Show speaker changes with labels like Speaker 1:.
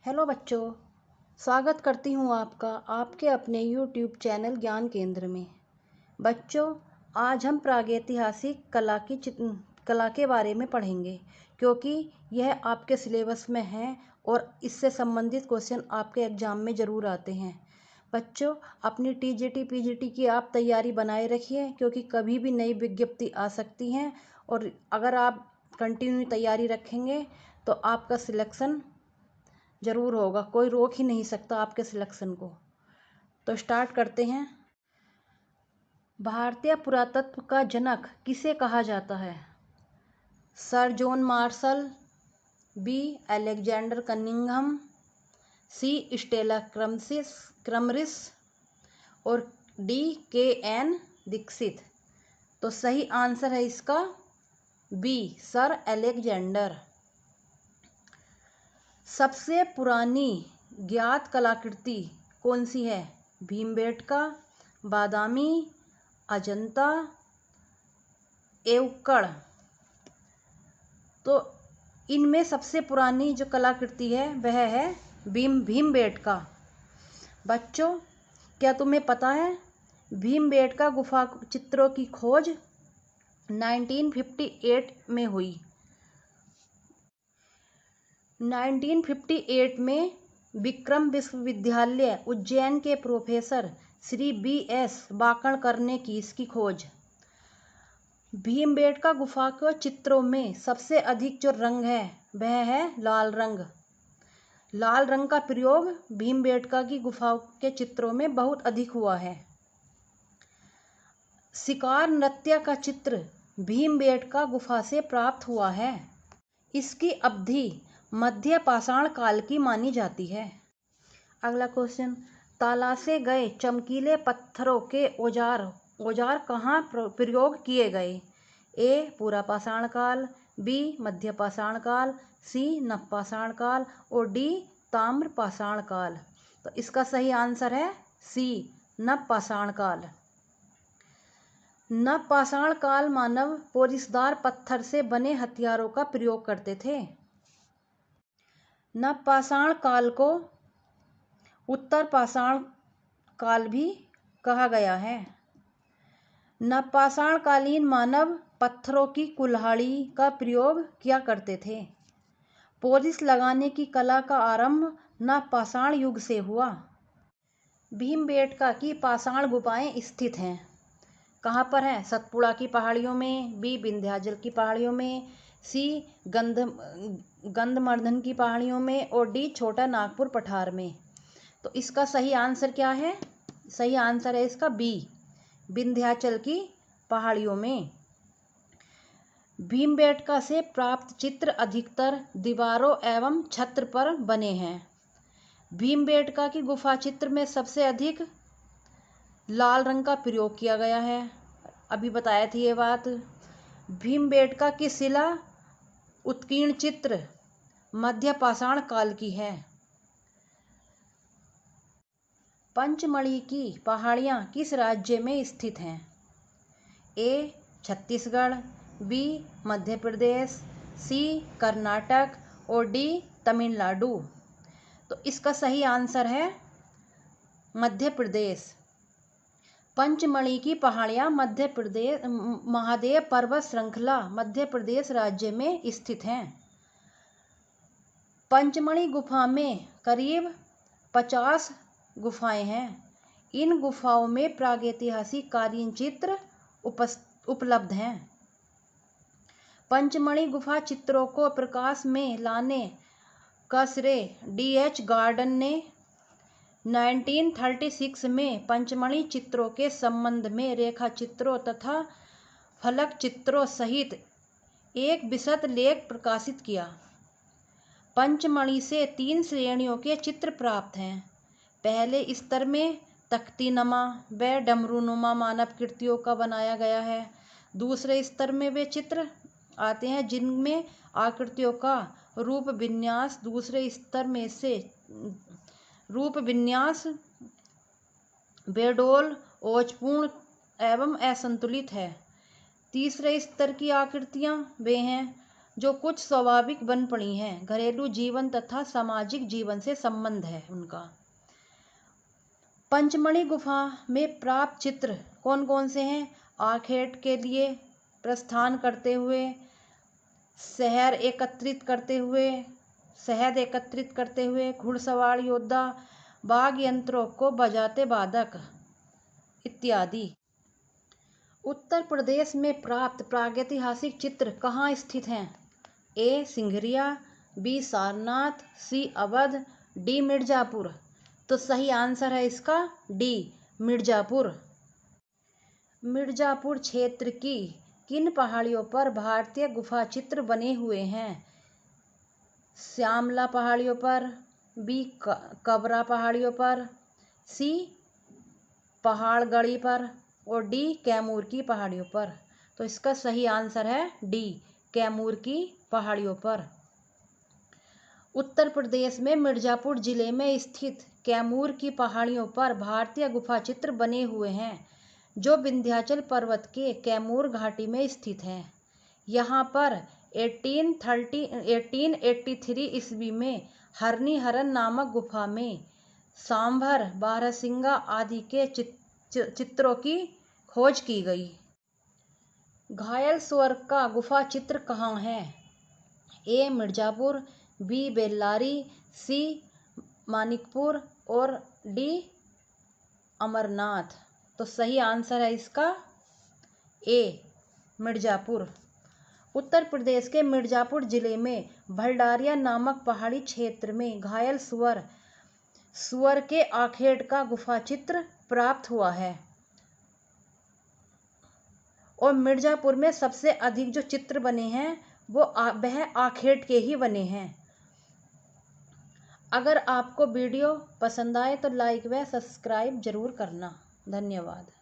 Speaker 1: Hello बच्चों, स्वागत करती हूँ आपका आपके अपने YouTube चैनल ज्ञान केंद्र में। बच्चों, आज हम प्रागैतिहासिक कला के बारे में पढ़ेंगे, क्योंकि यह आपके सिलेबस में है और इससे संबंधित क्वेश्चन आपके एग्ज़ाम में ज़रूर आते हैं। बच्चों, अपनी TGT PGT की आप तैयारी बनाए रखिए, क्योंकि कभी भी नई विज्ञप्ति आ सकती हैं और अगर आप कंटिन्यू तैयारी रखेंगे तो आपका सिलेक्शन ज़रूर होगा। कोई रोक ही नहीं सकता आपके सिलेक्शन को। तो स्टार्ट करते हैं। भारतीय पुरातत्व का जनक किसे कहा जाता है? Sir John Marshall, B Alexander Cunningham, C Stella Kramrisch और डी KN दीक्षित। तो सही आंसर है इसका बी, सर अलेक्जेंडर। सबसे पुरानी ज्ञात कलाकृति कौन सी है? भीमबेटका, बादामी, अजंता, एवक्कड़। तो इनमें सबसे पुरानी जो कलाकृति है वह है भीमबेटका। बच्चों, क्या तुम्हें पता है भीमबेटका गुफा चित्रों की खोज 1958 में हुई। 1958 में विक्रम विश्वविद्यालय उज्जैन के प्रोफेसर श्री BS वाकणकर ने की इसकी खोज। भीमबेटका गुफा के चित्रों में सबसे अधिक जो रंग है वह है लाल रंग। लाल रंग का प्रयोग भीमबेटका की गुफा के चित्रों में बहुत अधिक हुआ है। शिकार नृत्य का चित्र भीमबेटका गुफा से प्राप्त हुआ है। इसकी अवधि मध्य पाषाण काल की मानी जाती है। अगला क्वेश्चन, तलाशे गए चमकीले पत्थरों के औजार कहाँ प्रयोग किए गए? ए पूरा पाषाण काल, बी मध्य पाषाण काल, सी नवपाषाण काल और डी ताम्र पाषाण काल। तो इसका सही आंसर है सी, नवपाषाण काल। नवपाषाण काल मानव पोरिसदार पत्थर से बने हथियारों का प्रयोग करते थे। नवपाषाण काल को उत्तर पाषाण काल भी कहा गया है। नवपाषाण कालीन मानव पत्थरों की कुल्हाड़ी का प्रयोग किया करते थे। पोलिश लगाने की कला का आरंभ नवपाषाण युग से हुआ। भीमबेटका की पाषाण गुफाएं स्थित हैं। कहाँ पर है? सतपुड़ा की पहाड़ियों में, बी विंध्याचल की पहाड़ियों में, सी गंधमार्दन की पहाड़ियों में और डी छोटा नागपुर पठार में। तो इसका सही आंसर क्या है? सही आंसर है इसका बी, विंध्याचल की पहाड़ियों में। भीमबेटका से प्राप्त चित्र अधिकतर दीवारों एवं छत्र पर बने हैं। भीमबेटका की गुफा चित्र में सबसे अधिक लाल रंग का प्रयोग किया गया है। अभी बताया थी ये बात। भीमबेटका की शिला उत्कीर्ण चित्र मध्य पाषाण काल की है। पंचमढ़ी की पहाड़ियाँ किस राज्य में स्थित हैं? ए छत्तीसगढ़, बी मध्य प्रदेश, सी कर्नाटक और डी तमिलनाडु। तो इसका सही आंसर है मध्य प्रदेश। पंचमढ़ी की पहाड़ियाँ मध्य प्रदेश महादेव पर्वत श्रृंखला मध्य प्रदेश राज्य में स्थित हैं। पंचमढ़ी गुफा में करीब 50 गुफाएं हैं। इन गुफाओं में प्रागैतिहासिक कालीन चित्र उपलब्ध हैं। पंचमढ़ी गुफा चित्रों को प्रकाश में लाने का श्रेय DH गार्डन ने 1936 में पंचमढ़ी चित्रों के संबंध में रेखा चित्रों तथा फलक चित्रों सहित एक विशद लेख प्रकाशित किया। पंचमढ़ी से 3 श्रेणियों के चित्र प्राप्त हैं। पहले स्तर में तख्तीनुमा व डमरूनुमा मानव कृतियों का बनाया गया है। दूसरे स्तर में वे चित्र आते हैं जिनमें आकृतियों का रूप विन्यास दूसरे स्तर में से रूप विन्यास बेडौल, ओजपूर्ण एवं असंतुलित है। तीसरे स्तर की आकृतियाँ वे हैं जो कुछ स्वाभाविक बन पड़ी हैं। घरेलू जीवन तथा सामाजिक जीवन से संबंध है उनका। पंचमढ़ी गुफा में प्राप्त चित्र कौन कौन से हैं? आखेट के लिए प्रस्थान करते हुए, शहद एकत्रित करते हुए, घुड़सवार योद्धा, वाद्य यंत्रों को बजाते वादक इत्यादि। उत्तर प्रदेश में प्राप्त प्रागैतिहासिक चित्र कहाँ स्थित हैं? ए सिंघरिया, बी सारनाथ, सी अवध, डी मिर्जापुर। तो सही आंसर है इसका डी मिर्जापुर। मिर्जापुर क्षेत्र की किन पहाड़ियों पर भारतीय गुफा चित्र बने हुए हैं? श्यामला पहाड़ियों पर, बी कबरा पहाड़ियों पर, सी पहाड़गढ़ी पर और डी कैमूर की पहाड़ियों पर। तो इसका सही आंसर है डी कैमूर की पहाड़ियों पर। उत्तर प्रदेश में मिर्जापुर जिले में स्थित कैमूर की पहाड़ियों पर भारतीय गुफा चित्र बने हुए हैं, जो विंध्याचल पर्वत के कैमूर घाटी में स्थित है। यहाँ पर 1883 ईस्वी में हरनी-हरन नामक गुफा में सांभर, बारहसिंगा आदि के चित्रों की खोज की गई। घायल सुअर का गुफा चित्र कहाँ है? ए मिर्जापुर, बी बेल्लारी, सी मानिकपुर और डी अमरनाथ। तो सही आंसर है इसका ए मिर्जापुर। उत्तर प्रदेश के मिर्जापुर जिले में भलडारिया नामक पहाड़ी क्षेत्र में घायल सुअर के आखेट का गुफा चित्र प्राप्त हुआ है। और मिर्जापुर में सबसे अधिक जो चित्र बने हैं वह आखेट के ही बने हैं। अगर आपको वीडियो पसंद आए तो लाइक व सब्सक्राइब जरूर करना। धन्यवाद।